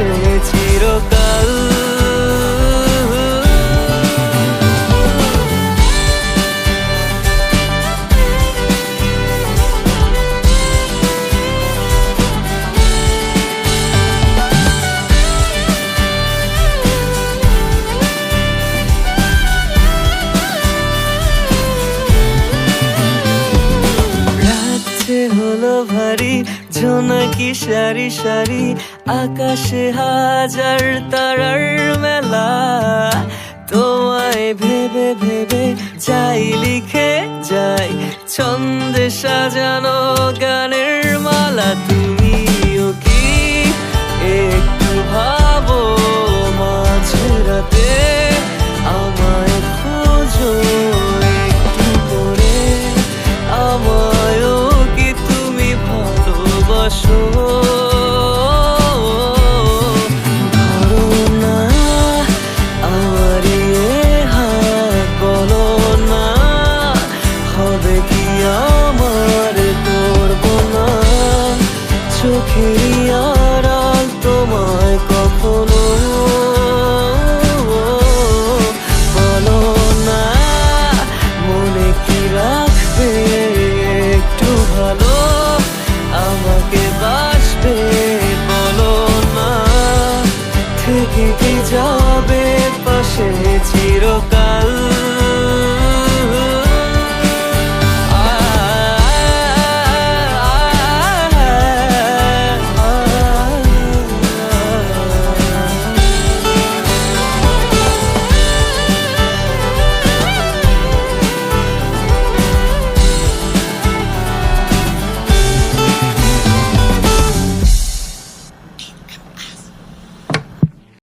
সে চিরকাল। হলো ভারী জোনাকি সারি সারি, আকাশে হাজার তারার মেলা। তোমায় ভেবে ভেবে যাই লিখে যাই ছন্দে সাজানো গানের মালা। তুমিও কি একটু ভাবো মাঝে রাতে আমায় খোঁজো একটু করে, আমায়ও কি তুমি ভালোবাসো? ধরো না আমারই এ হাত, বলো না হবে কি আমার, করবো না চোখেরই